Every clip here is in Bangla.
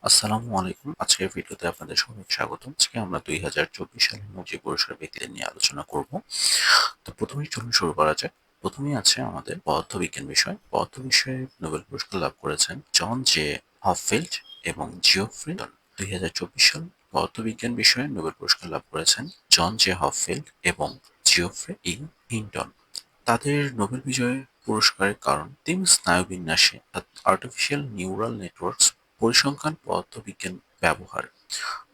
আসসালামু আলাইকুম। আজকের ভিডিওতে আপনাদের সবাইকে স্বাগতম। আজকে আমরা ২০২৪ সালের নোবেল পুরস্কার ব্যক্তিদের নিয়ে আলোচনা করব। তো প্রথমেই চলুন শুরু করা যাক। প্রথমেই আছে আমাদের পদার্থবিজ্ঞান বিষয়। পদার্থ বিষয়ে নোবেল পুরস্কার লাভ করেছেন জন জে হপফিল্ড এবং জিওফ্রি হিন্টন। ২০২৪ সাল পদার্থবিজ্ঞান বিষয়ে নোবেল পুরস্কার লাভ করেছেন জন জে হপফিল্ড এবং জিওফ্রি হিন্টন। তাদের নোবেল বিজয় পুরস্কারের কারণ কৃত্রিম স্নায়ুবিন্যাসে আর্টিফিশিয়াল নিউরাল নেটওয়ার্কস পরিসংখ্যান পদার্থবিজ্ঞান ব্যবহার।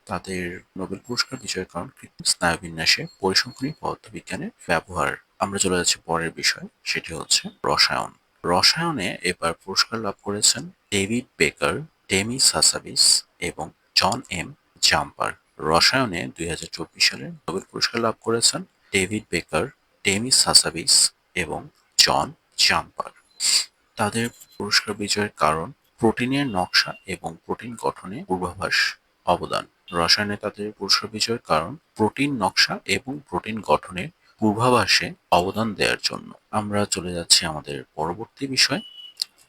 তাদের নোবেল পুরস্কার বিজয়ের কারণ কৃত্রিম স্নায়ুবিন্যাসে পরিসংখ্যানী পদার্থবিজ্ঞানের ব্যবহার। আমরা চলে যাচ্ছি পরের বিষয়, সেটি হচ্ছে রসায়ন। রসায়নে এবার পুরস্কার লাভ করেছেন ডেভিড বেকার, ডেমি সাসাবিস এবং জন এম জাম্পার। রসায়নে ২০২৪ সালে নোবেল পুরস্কার লাভ করেছেন ডেভিড বেকার, ডেমি সাসাবিস এবং জন জাম্পার। তাদের পুরস্কার বিজয়ের কারণ প্রোটিনের নকশা এবং প্রোটিন গঠনে পূর্বাভাস অবদান। রসায়নে তাদের পুরস্কার বিজয়ের কারণ প্রোটিন নকশা এবং প্রোটিন গঠনের পূর্বাভাসে অবদান দেওয়ার জন্য। আমরা চলে যাচ্ছি আমাদের পরবর্তী বিষয়।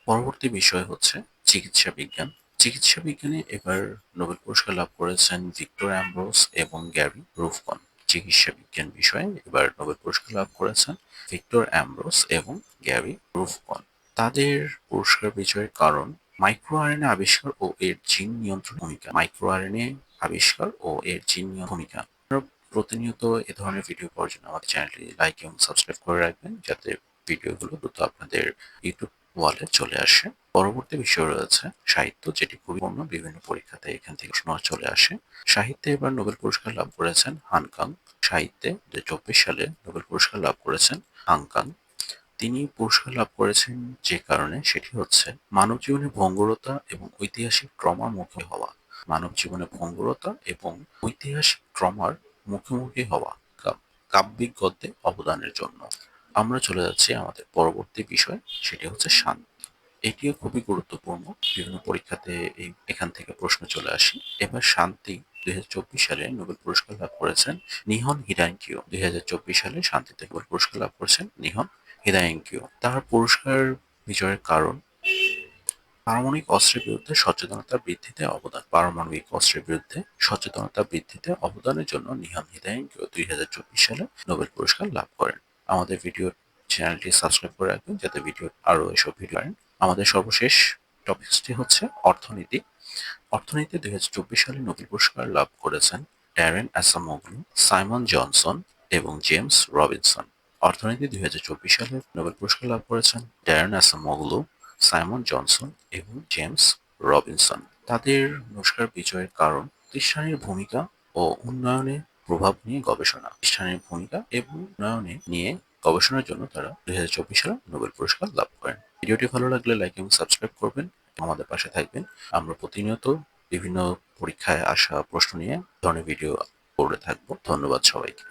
পরবর্তী বিষয় হচ্ছে চিকিৎসা বিজ্ঞান। চিকিৎসা বিজ্ঞানে এবার নোবেল পুরস্কার লাভ করেছেন ভিক্টর অ্যামব্রোস এবং গ্যারি রুফকন। চিকিৎসা বিজ্ঞান বিষয়ে এবার নোবেল পুরস্কার লাভ করেছেন ভিক্টর অ্যামব্রোস এবং গ্যারি রুফকন। তাদের পুরস্কার বিজয়ের কারণ মাইক্রো আরএনএ আবিষ্কার ও এর জিন নিয়ন্ত্রণ ভূমিকা। মাইক্রো আরএনএ আবিষ্কার ও এর জিন নিয়ন্ত্রণ ভূমিকা। আপনারা প্রতিনিয়ত এ ধরনের ভিডিও পাওয়ার জন্য আমাদের চ্যানেলটি লাইক এবং সাবস্ক্রাইব করে রাখবেন, যাতে ভিডিওগুলো দ্রুত আপনাদের ইউটিউব ওয়ালে চলে আসে। পরবর্তী বিষয় রয়েছে সাহিত্য, যেটি খুবই পূর্ণ, বিভিন্ন পরীক্ষাতে এখান থেকে প্রশ্ন চলে আসে। সাহিত্যে এবার নোবেল পুরস্কার লাভ করেছেন হানকাং। সাহিত্যে ২০২৪ সালে নোবেল পুরস্কার লাভ করেছেন হানকাং। তিনি পুরস্কার লাভ করেছেন যে কারণে, সেটি হচ্ছে মানব জীবনে ভঙ্গুরতা এবং ঐতিহাসিক ট্রমার মুখোমুখি হওয়া। মানব জীবনে ভঙ্গুরতা এবং ঐতিহাসিক ট্রমার মুখোমুখি হওয়া কাব্যিক গদ্যে অবদানের জন্য। আমরা চলে যাচ্ছি আমাদের পরবর্তী বিষয়, সেটি হচ্ছে শান্তি। এটিও খুবই গুরুত্বপূর্ণ, বিভিন্ন পরীক্ষাতে এখান থেকে প্রশ্ন চলে আসে। এবার শান্তি ২০২৪ সালে নোবেল পুরস্কার লাভ করেছেন নিহন হিরাঙ্কিও। ২০২৪ সালে শান্তিতে নোবেল পুরস্কার লাভ করেছেন নিহন হিরাঙ্কিও। তার পুরস্কার বিজয়ের কারণ পারমাণবিক অস্ত্রের বিরুদ্ধে সচেতনতা বৃদ্ধিতে অবদান। পারমাণবিক অস্ত্রের বিরুদ্ধে সচেতনতা বৃদ্ধিতে অবদানের জন্য নিহন হিরাঙ্কিও ২০২৪ সালে নোবেল পুরস্কার লাভ করেন। আমাদের ভিডিও চ্যানেলটি সাবস্ক্রাইব করে রাখবেন, যাতে ভিডিও আরো এসব ভিডিও পারেন। আমাদের সর্বশেষ টপিকসটি হচ্ছে অর্থনীতি। অর্থনীতি ২০২৪ সালে নোবেল পুরস্কার লাভ করেছেন ড্যারেন অ্যাসামোগ্লু, সাইমন জনসন এবং জেমস রবিনসন। অর্থনীতি ২০২৪ সালে নোবেল পুরস্কার লাভ করেছেন ড্যারেন অ্যাসামোগ্লু, সাইমন জনসন এবং জেমস রবিনসন। তাদের পুরস্কার বিজয়ের কারণ প্রতিষ্ঠানের ভূমিকা ও উন্নয়নে প্রভাব নিয়ে গবেষণা। প্রতিষ্ঠানের ভূমিকা এবং উন্নয়নে নিয়ে গবেষণার জন্য তারা ২০২৪ সালে নোবেল পুরস্কার লাভ করেন। ভিডিওটি ভালো লাগলে লাইক এবং সাবস্ক্রাইব করবেন, আমাদের পাশে থাকবেন। আমরা প্রতিনিয়ত বিভিন্ন পরীক্ষায় আসা প্রশ্ন নিয়ে ধরনের ভিডিও করে থাকবো। ধন্যবাদ সবাইকে।